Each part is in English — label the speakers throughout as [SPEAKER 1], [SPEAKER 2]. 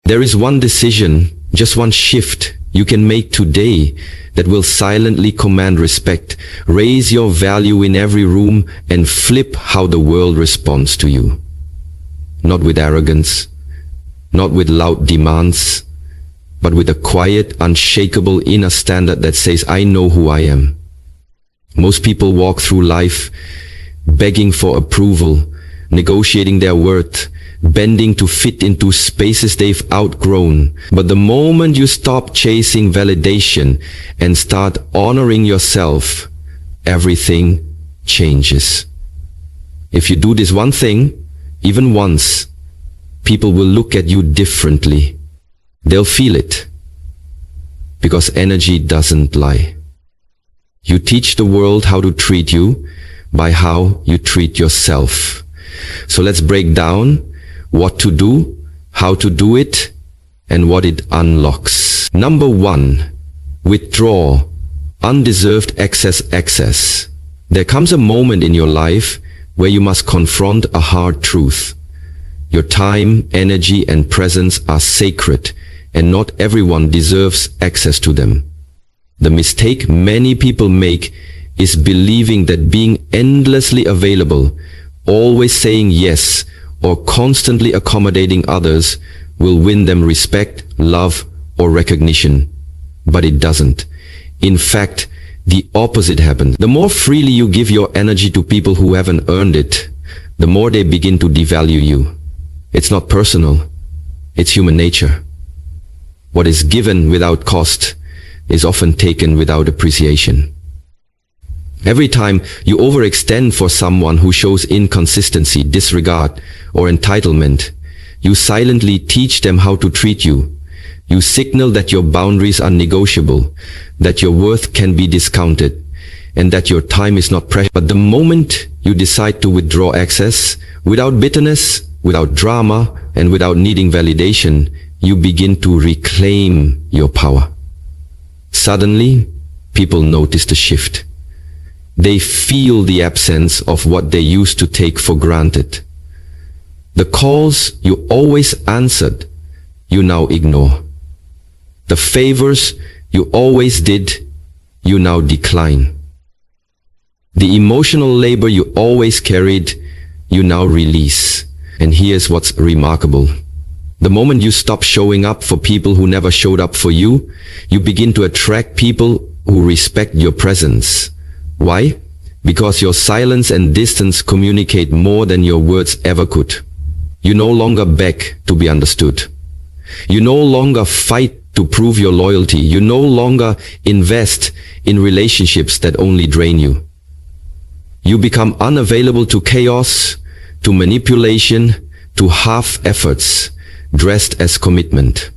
[SPEAKER 1] There is one decision, just one shift you can make today that will silently command respect, raise your value in every room, and flip how the world responds to you. Not with arrogance, not with loud demands, but with a quiet, unshakable inner standard that says, I know who I am. Most people walk through life begging for approval, negotiating their worth, bending to fit into spaces they've outgrown. But the moment you stop chasing validation and start honoring yourself, everything changes. If you do this one thing, even once, people will look at you differently. They'll feel it. Because energy doesn't lie. You teach the world how to treat you by how you treat yourself. So let's break down what to do, how to do it, and what it unlocks. Number 1, withdraw undeserved excess. There comes a moment in your life where you must confront a hard truth. Your time, energy, and presence are sacred, and not everyone deserves access to them. The mistake many people make is believing that being endlessly available, always saying yes, or constantly accommodating others will win them respect, love, or recognition. But it doesn't. In fact, the opposite happens. The more freely you give your energy to people who haven't earned it, the more they begin to devalue you. It's not personal. It's human nature. What is given without cost is often taken without appreciation. Every time you overextend for someone who shows inconsistency, disregard, or entitlement, you silently teach them how to treat you. You signal that your boundaries are negotiable, that your worth can be discounted, and that your time is not precious. But the moment you decide to withdraw access, without bitterness, without drama, and without needing validation, you begin to reclaim your power. Suddenly, people notice the shift. They feel the absence of what they used to take for granted. The calls you always answered, you now ignore. The favors you always did, you now decline. The emotional labor you always carried, you now release. And here's what's remarkable. The moment you stop showing up for people who never showed up for you, you begin to attract people who respect your presence. Why? Because your silence and distance communicate more than your words ever could. You no longer beg to be understood. You no longer fight to prove your loyalty. You no longer invest in relationships that only drain you. You become unavailable to chaos, to manipulation, to half efforts, dressed as commitment.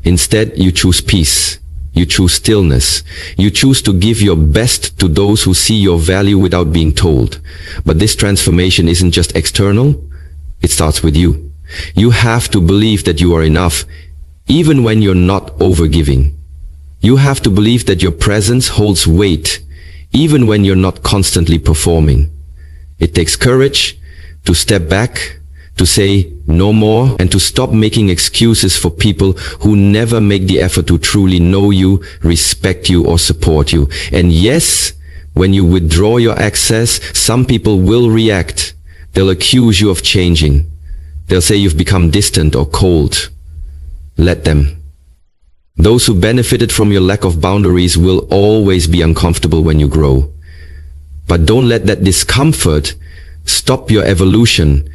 [SPEAKER 1] Instead, you choose peace. You choose stillness. You choose to give your best to those who see your value without being told. But this transformation isn't just external. It starts with you. You have to believe that you are enough, even when you're not overgiving. You have to believe that your presence holds weight, even when you're not constantly performing. It takes courage to step back, to say no more, and to stop making excuses for people who never make the effort to truly know you, respect you, or support you. And yes, when you withdraw your access, some people will react. They'll accuse you of changing. They'll say you've become distant or cold. Let them. Those who benefited from your lack of boundaries will always be uncomfortable when you grow. But don't let that discomfort stop your evolution.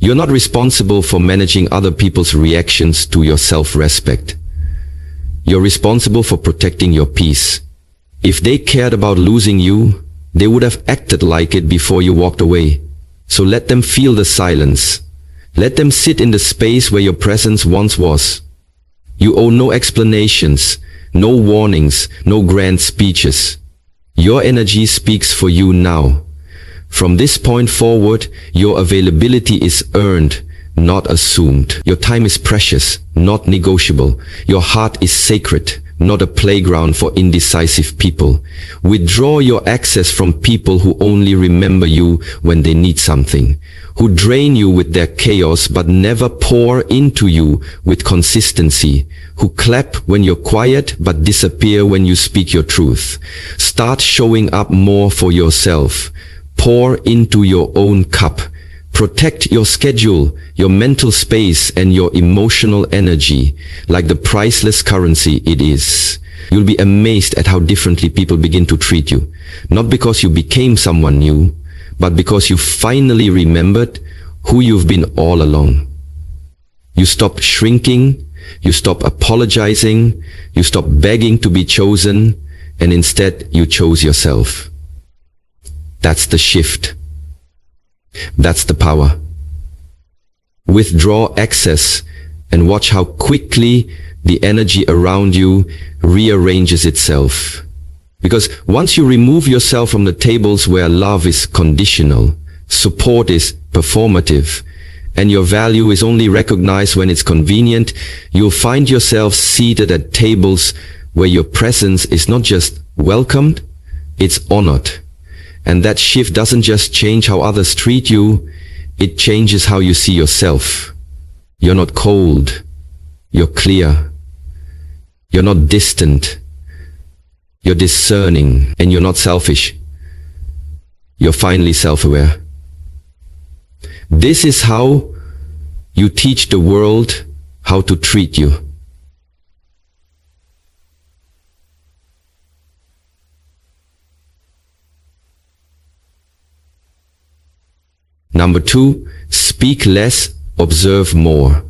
[SPEAKER 1] You're not responsible for managing other people's reactions to your self-respect. You're responsible for protecting your peace. If they cared about losing you, they would have acted like it before you walked away. So let them feel the silence. Let them sit in the space where your presence once was. You owe no explanations, no warnings, no grand speeches. Your energy speaks for you now. From this point forward, your availability is earned, not assumed. Your time is precious, not negotiable. Your heart is sacred, not a playground for indecisive people. Withdraw your access from people who only remember you when they need something, who drain you with their chaos but never pour into you with consistency, who clap when you're quiet but disappear when you speak your truth. Start showing up more for yourself. Pour into your own cup. Protect your schedule, your mental space, and your emotional energy like the priceless currency it is. You'll be amazed at how differently people begin to treat you. Not because you became someone new, but because you finally remembered who you've been all along. You stop shrinking, you stop apologizing, you stop begging to be chosen, and instead you chose yourself. That's the shift. That's the power. Withdraw excess and watch how quickly the energy around you rearranges itself. Because once you remove yourself from the tables where love is conditional, support is performative, and your value is only recognized when it's convenient, you'll find yourself seated at tables where your presence is not just welcomed, it's honored. And that shift doesn't just change how others treat you, it changes how you see yourself. You're not cold, you're clear. You're not distant, you're discerning, and you're not selfish. You're finally self-aware. This is how you teach the world how to treat you. Number 2, speak less, observe more.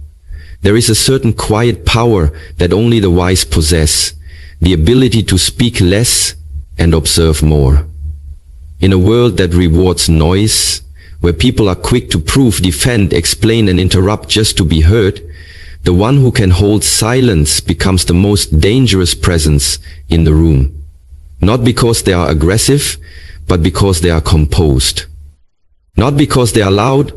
[SPEAKER 1] There is a certain quiet power that only the wise possess, the ability to speak less and observe more. In a world that rewards noise, where people are quick to prove, defend, explain, and interrupt just to be heard, the one who can hold silence becomes the most dangerous presence in the room. Not because they are aggressive, but because they are composed. Not because they are loud,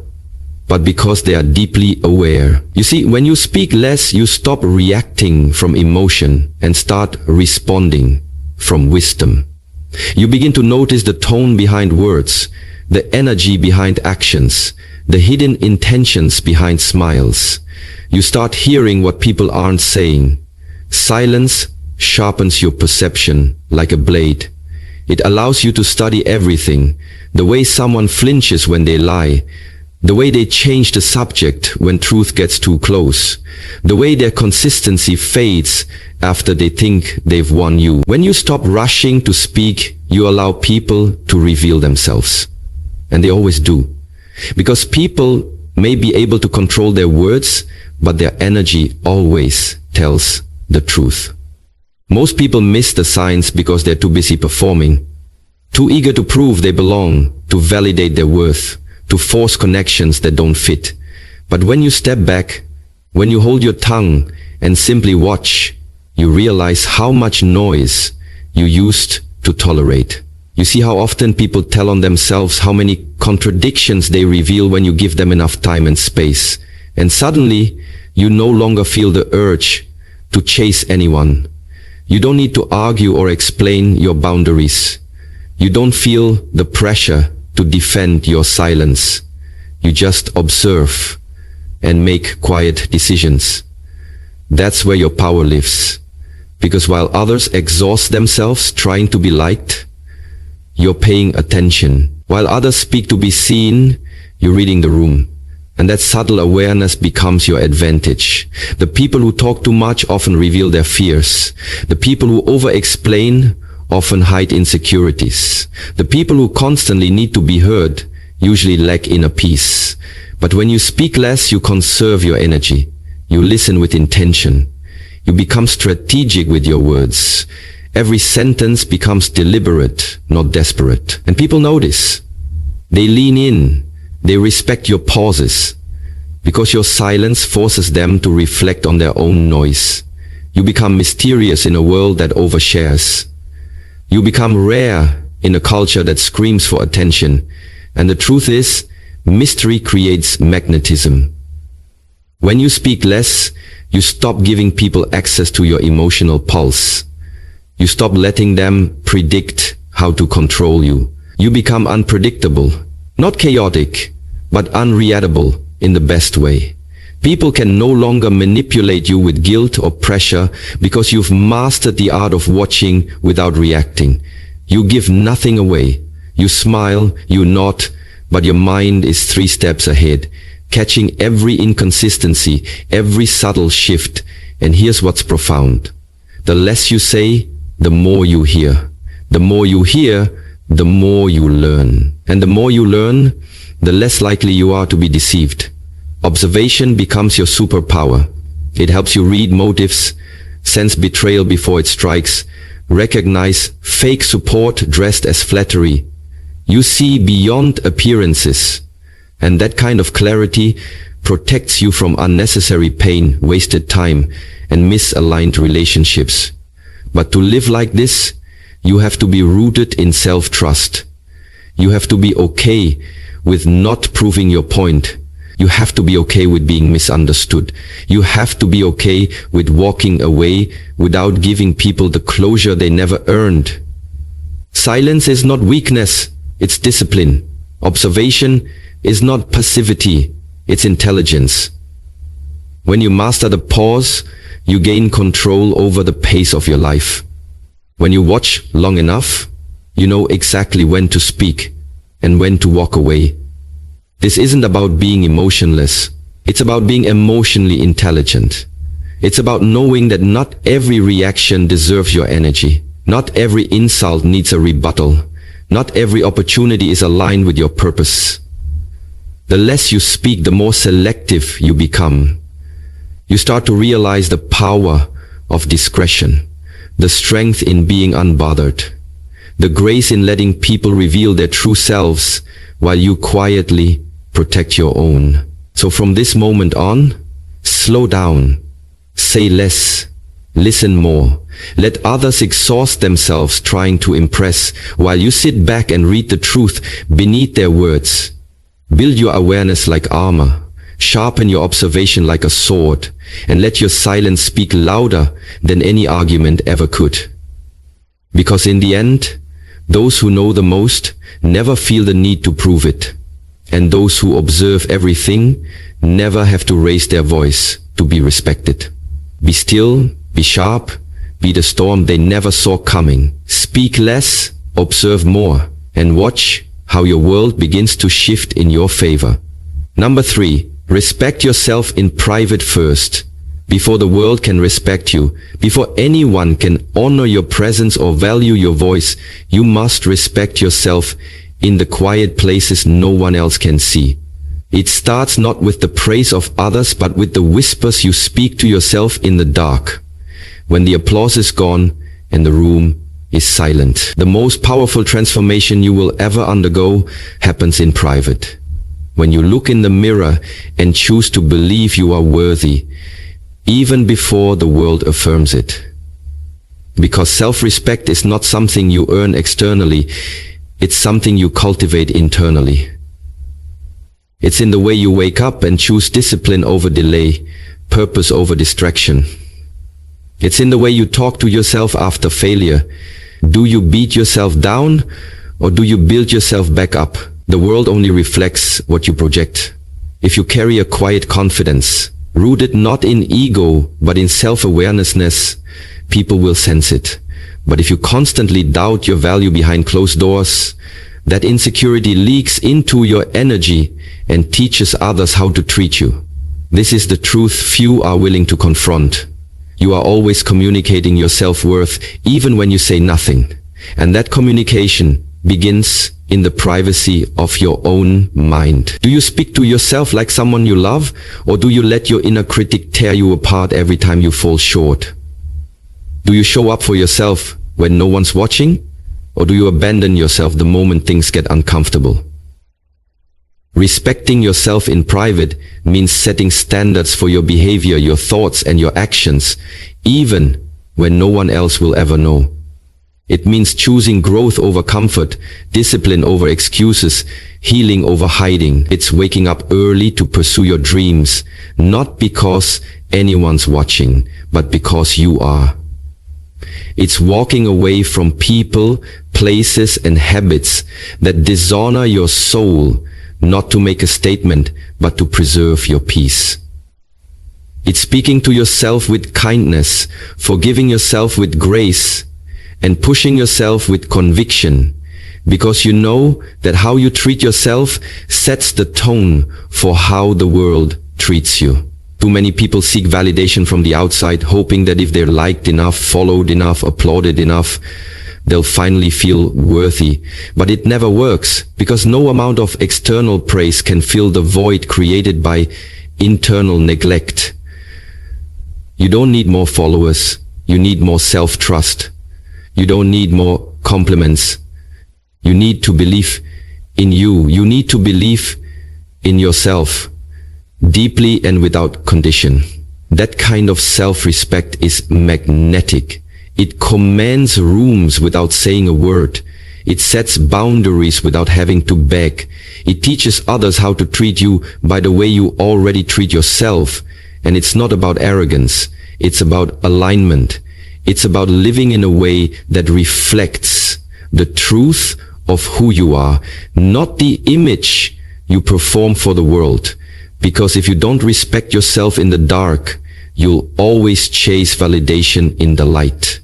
[SPEAKER 1] but because they are deeply aware. You see, when you speak less, you stop reacting from emotion and start responding from wisdom. You begin to notice the tone behind words, the energy behind actions, the hidden intentions behind smiles. You start hearing what people aren't saying. Silence sharpens your perception like a blade. It allows you to study everything, the way someone flinches when they lie, the way they change the subject when truth gets too close, the way their consistency fades after they think they've won you. When you stop rushing to speak, you allow people to reveal themselves. And they always do. Because people may be able to control their words, but their energy always tells the truth. Most people miss the signs because they're too busy performing, too eager to prove they belong, to validate their worth, to force connections that don't fit. But when you step back, when you hold your tongue and simply watch, you realize how much noise you used to tolerate. You see how often people tell on themselves, how many contradictions they reveal when you give them enough time and space. And suddenly, you no longer feel the urge to chase anyone. You don't need to argue or explain your boundaries. You don't feel the pressure to defend your silence. You just observe and make quiet decisions. That's where your power lives. Because while others exhaust themselves trying to be liked, you're paying attention. While others speak to be seen, you're reading the room. And that subtle awareness becomes your advantage. The people who talk too much often reveal their fears. The people who over-explain often hide insecurities. The people who constantly need to be heard usually lack inner peace. But when you speak less, you conserve your energy. You listen with intention. You become strategic with your words. Every sentence becomes deliberate, not desperate. And people notice. They lean in. They respect your pauses. Because your silence forces them to reflect on their own noise. You become mysterious in a world that overshares. You become rare in a culture that screams for attention. And the truth is, mystery creates magnetism. When you speak less, you stop giving people access to your emotional pulse. You stop letting them predict how to control you. You become unpredictable, not chaotic, but unreadable in the best way. People can no longer manipulate you with guilt or pressure because you've mastered the art of watching without reacting. You give nothing away. You smile, you nod, but your mind is 3 steps ahead, catching every inconsistency, every subtle shift. And here's what's profound. The less you say, the more you hear. The more you hear, the more you learn. And the more you learn, the less likely you are to be deceived. Observation becomes your superpower. It helps you read motives, sense betrayal before it strikes, recognize fake support dressed as flattery. You see beyond appearances, and that kind of clarity protects you from unnecessary pain, wasted time, and misaligned relationships. But to live like this, you have to be rooted in self-trust. You have to be okay with not proving your point. You have to be okay with being misunderstood. You have to be okay with walking away without giving people the closure they never earned. Silence is not weakness, it's discipline. Observation is not passivity, it's intelligence. When you master the pause, you gain control over the pace of your life. When you watch long enough, you know exactly when to speak and when to walk away. This isn't about being emotionless. It's about being emotionally intelligent. It's about knowing that not every reaction deserves your energy. Not every insult needs a rebuttal. Not every opportunity is aligned with your purpose. The less you speak, the more selective you become. You start to realize the power of discretion, the strength in being unbothered, the grace in letting people reveal their true selves while you quietly protect your own. So from this moment on, slow down, say less, listen more. Let others exhaust themselves trying to impress while you sit back and read the truth beneath their words. Build your awareness like armor. Sharpen your observation like a sword, and let your silence speak louder than any argument ever could. Because in the end, those who know the most never feel the need to prove it, and those who observe everything never have to raise their voice to be respected. Be still, be sharp, be the storm they never saw coming. Speak less, observe more, and watch how your world begins to shift in your favor. Number 3. Respect yourself in private first. Before the world can respect you, before anyone can honor your presence or value your voice, you must respect yourself in the quiet places no one else can see. It starts not with the praise of others, but with the whispers you speak to yourself in the dark. When the applause is gone and the room is silent. The most powerful transformation you will ever undergo happens in private. When you look in the mirror and choose to believe you are worthy, even before the world affirms it. Because self-respect is not something you earn externally, it's something you cultivate internally. It's in the way you wake up and choose discipline over delay, purpose over distraction. It's in the way you talk to yourself after failure. Do you beat yourself down, or do you build yourself back up? The world only reflects what you project. If you carry a quiet confidence, rooted not in ego, but in self-awareness, people will sense it. But if you constantly doubt your value behind closed doors, that insecurity leaks into your energy and teaches others how to treat you. This is the truth few are willing to confront. You are always communicating your self-worth, even when you say nothing. And that communication begins in the privacy of your own mind. Do you speak to yourself like someone you love, or do you let your inner critic tear you apart every time you fall short? Do you show up for yourself when no one's watching, or do you abandon yourself the moment things get uncomfortable? Respecting yourself in private means setting standards for your behavior, your thoughts, and your actions, even when no one else will ever know. It means choosing growth over comfort, discipline over excuses, healing over hiding. It's waking up early to pursue your dreams, not because anyone's watching, but because you are. It's walking away from people, places, and habits that dishonor your soul, not to make a statement, but to preserve your peace. It's speaking to yourself with kindness, forgiving yourself with grace, and pushing yourself with conviction, because you know that how you treat yourself sets the tone for how the world treats you. Too many people seek validation from the outside, hoping that if they're liked enough, followed enough, applauded enough, they'll finally feel worthy. But it never works, because no amount of external praise can fill the void created by internal neglect. You don't need more followers. You need more self-trust. You don't need more compliments. You need to believe in you. You need to believe in yourself, deeply and without condition. That kind of self-respect is magnetic. It commands rooms without saying a word. It sets boundaries without having to beg. It teaches others how to treat you by the way you already treat yourself. And it's not about arrogance. It's about alignment. It's about living in a way that reflects the truth of who you are, not the image you perform for the world. Because if you don't respect yourself in the dark, you'll always chase validation in the light.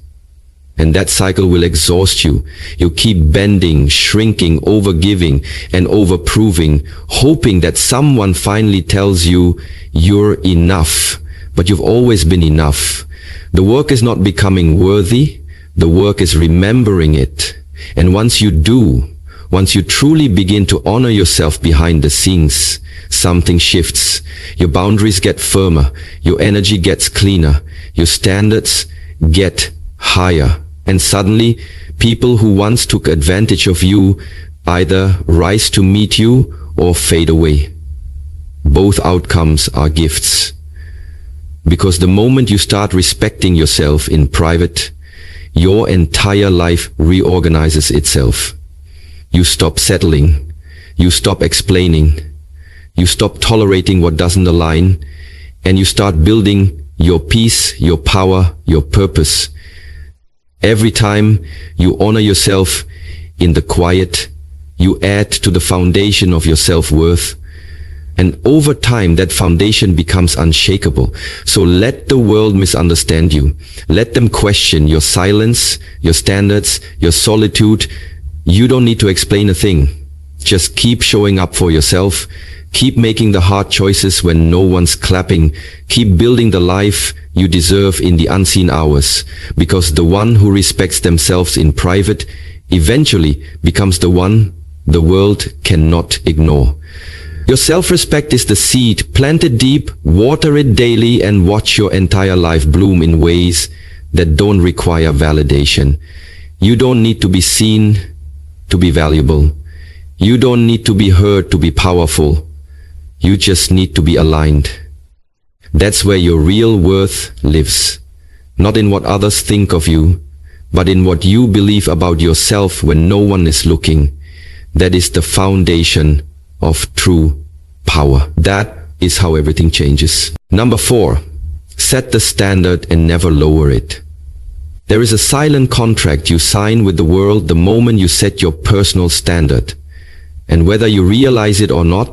[SPEAKER 1] And that cycle will exhaust you. You'll keep bending, shrinking, overgiving, and overproving, hoping that someone finally tells you you're enough. But you've always been enough. The work is not becoming worthy. The work is remembering it. And once you do, once you truly begin to honor yourself behind the scenes, something shifts. Your boundaries get firmer. Your energy gets cleaner. Your standards get higher. And suddenly, people who once took advantage of you either rise to meet you or fade away. Both outcomes are gifts. Because the moment you start respecting yourself in private, your entire life reorganizes itself. You stop settling. You stop explaining. You stop tolerating what doesn't align. And you start building your peace, your power, your purpose. Every time you honor yourself in the quiet, you add to the foundation of your self-worth. And over time, that foundation becomes unshakable. So let the world misunderstand you. Let them question your silence, your standards, your solitude. You don't need to explain a thing. Just keep showing up for yourself. Keep making the hard choices when no one's clapping. Keep building the life you deserve in the unseen hours. Because the one who respects themselves in private eventually becomes the one the world cannot ignore. Your self-respect is the seed. Plant it deep, water it daily, and watch your entire life bloom in ways that don't require validation. You don't need to be seen to be valuable. You don't need to be heard to be powerful. You just need to be aligned. That's where your real worth lives. Not in what others think of you, but in what you believe about yourself when no one is looking. That is the foundation of true power. That is how everything changes. Number 4, set the standard and never lower it. There is a silent contract you sign with the world the moment you set your personal standard. And whether you realize it or not,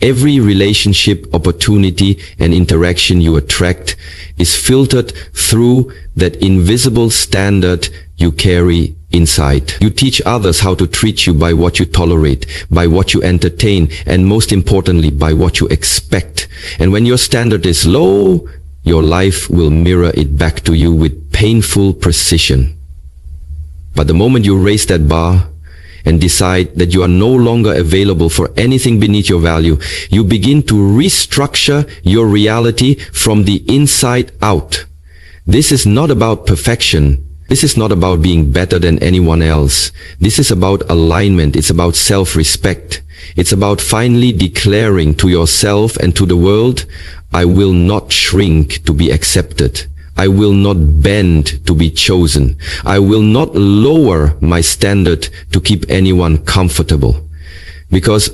[SPEAKER 1] every relationship, opportunity, and interaction you attract is filtered through that invisible standard you carry inside. You teach others how to treat you by what you tolerate, by what you entertain, and most importantly, by what you expect. And when your standard is low, your life will mirror it back to you with painful precision. But the moment you raise that bar and decide that you are no longer available for anything beneath your value, you begin to restructure your reality from the inside out. This is not about perfection. This is not about being better than anyone else. This is about alignment. It's about self-respect. It's about finally declaring to yourself and to the world, I will not shrink to be accepted. I will not bend to be chosen. I will not lower my standard to keep anyone comfortable. Because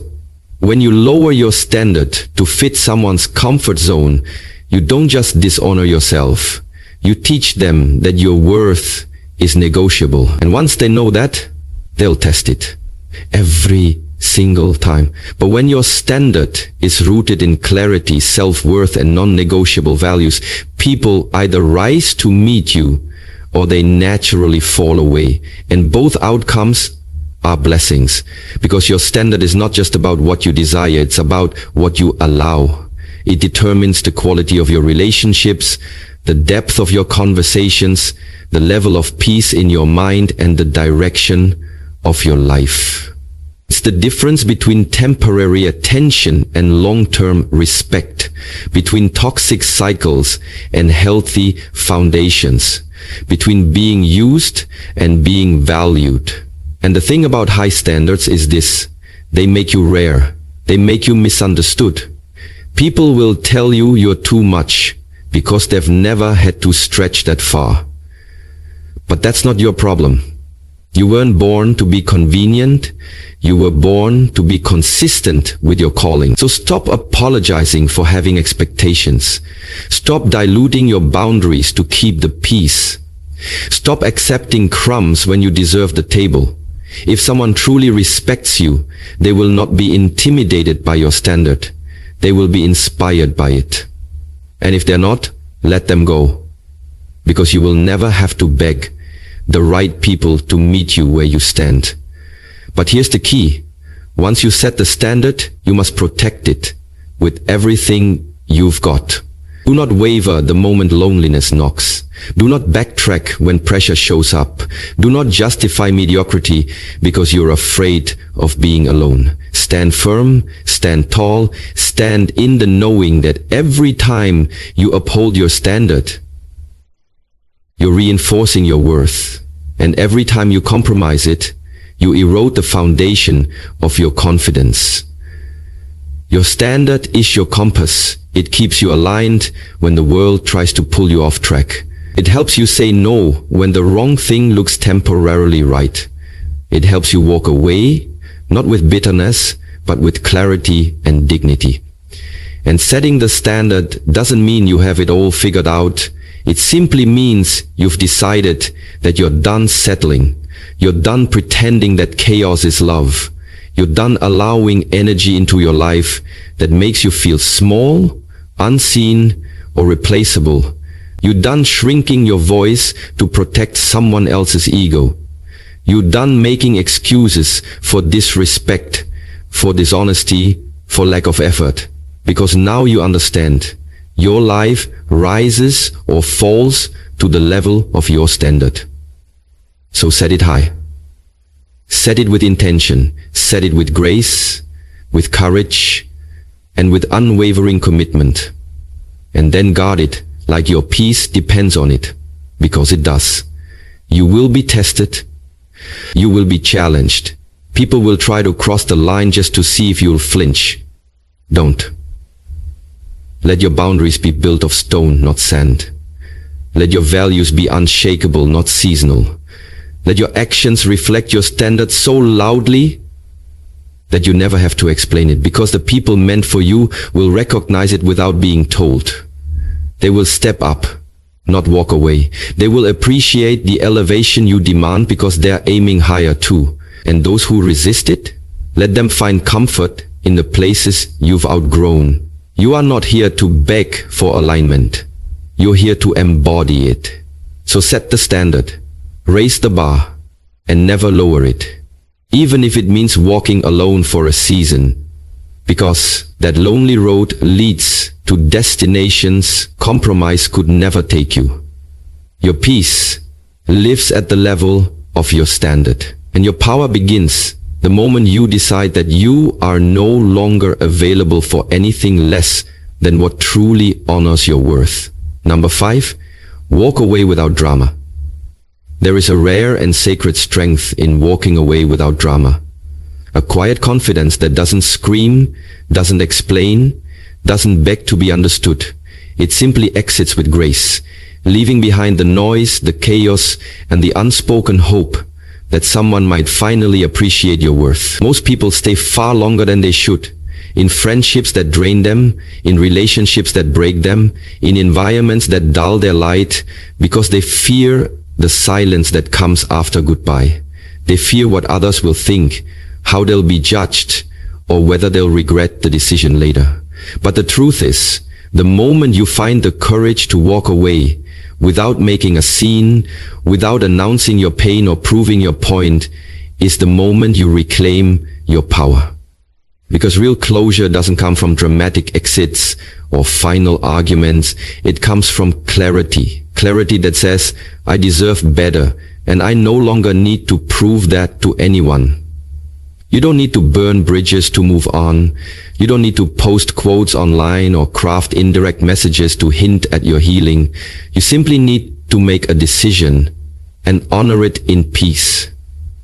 [SPEAKER 1] when you lower your standard to fit someone's comfort zone, you don't just dishonor yourself. You teach them that your worth is negotiable. And once they know that, they'll test it every single time. But when your standard is rooted in clarity, self-worth, and non-negotiable values, people either rise to meet you or they naturally fall away. And both outcomes are blessings, because your standard is not just about what you desire, it's about what you allow. It determines the quality of your relationships, the depth of your conversations, the level of peace in your mind, and the direction of your life. It's the difference between temporary attention and long-term respect, between toxic cycles and healthy foundations, between being used and being valued. And the thing about high standards is this: they make you rare, they make you misunderstood. People will tell you you're too much because they've never had to stretch that far. But that's not your problem. You weren't born to be convenient. You were born to be consistent with your calling. So stop apologizing for having expectations. Stop diluting your boundaries to keep the peace. Stop accepting crumbs when you deserve the table. If someone truly respects you, they will not be intimidated by your standard. They will be inspired by it. And if they're not, let them go. Because you will never have to beg the right people to meet you where you stand. But here's the key. Once you set the standard, you must protect it with everything you've got. Do not waver the moment loneliness knocks. Do not backtrack when pressure shows up. Do not justify mediocrity because you're afraid of being alone. Stand firm, stand tall, stand in the knowing that every time you uphold your standard, you're reinforcing your worth. And every time you compromise it, you erode the foundation of your confidence. Your standard is your compass. It keeps you aligned when the world tries to pull you off track. It helps you say no when the wrong thing looks temporarily right. It helps you walk away, not with bitterness, but with clarity and dignity. And setting the standard doesn't mean you have it all figured out. It simply means you've decided that you're done settling. You're done pretending that chaos is love. You're done allowing energy into your life that makes you feel small, unseen, or replaceable. You're done shrinking your voice to protect someone else's ego. You're done making excuses for disrespect, for dishonesty, for lack of effort. Because now you understand. Your life rises or falls to the level of your standard. So set it high. Set it with intention. Set it with grace, with courage, and with unwavering commitment. And then guard it like your peace depends on it, because it does. You will be tested. You will be challenged. People will try to cross the line just to see if you'll flinch. Don't. Let your boundaries be built of stone, not sand. Let your values be unshakable, not seasonal. Let your actions reflect your standards so loudly that you never have to explain it, because the people meant for you will recognize it without being told. They will step up, not walk away. They will appreciate the elevation you demand because they're aiming higher too. And those who resist it, let them find comfort in the places you've outgrown. You are not here to beg for alignment. You're here to embody it. So set the standard, raise the bar, and never lower it. Even if it means walking alone for a season. Because that lonely road leads to destinations compromise could never take you. Your peace lives at the level of your standard. And your power begins the moment you decide that you are no longer available for anything less than what truly honors your worth. Number 5, walk away without drama. There is a rare and sacred strength in walking away without drama. A quiet confidence that doesn't scream, doesn't explain, doesn't beg to be understood. It simply exits with grace, leaving behind the noise, the chaos, and the unspoken hope that someone might finally appreciate your worth. Most people stay far longer than they should, in friendships that drain them, in relationships that break them, in environments that dull their light, because they fear the silence that comes after goodbye. They fear what others will think, how they'll be judged, or whether they'll regret the decision later. But the truth is, the moment you find the courage to walk away, without making a scene, without announcing your pain or proving your point, is the moment you reclaim your power. Because real closure doesn't come from dramatic exits or final arguments. It comes from clarity. Clarity that says, I deserve better, and I no longer need to prove that to anyone. You don't need to burn bridges to move on. You don't need to post quotes online or craft indirect messages to hint at your healing. You simply need to make a decision and honor it in peace.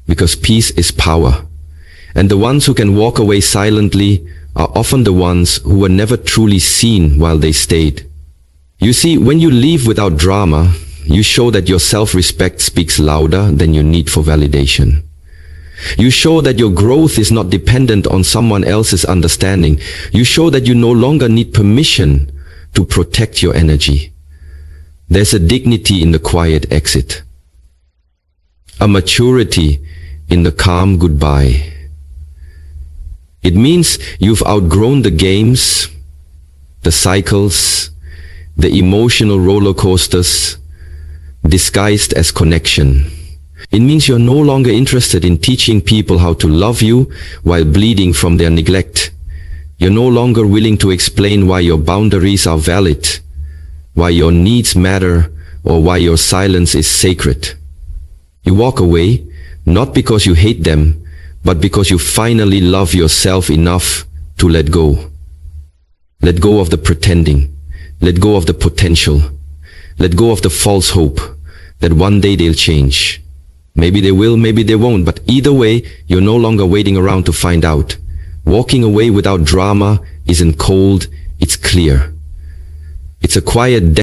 [SPEAKER 1] Because peace is power. And the ones who can walk away silently are often the ones who were never truly seen while they stayed. You see, when you leave without drama, you show that your self-respect speaks louder than your need for validation. You show that your growth is not dependent on someone else's understanding. You show that you no longer need permission to protect your energy. There's a dignity in the quiet exit. A maturity in the calm goodbye. It means you've outgrown the games, the cycles, the emotional roller coasters, disguised as connection. It means you're no longer interested in teaching people how to love you while bleeding from their neglect. You're no longer willing to explain why your boundaries are valid, why your needs matter, or why your silence is sacred. You walk away, not because you hate them, but because you finally love yourself enough to let go. Let go of the pretending. Let go of the potential. Let go of the false hope that one day they'll change. Maybe they will, maybe they won't, but either way, you're no longer waiting around to find out. Walking away without drama isn't cold, it's clear. It's a quiet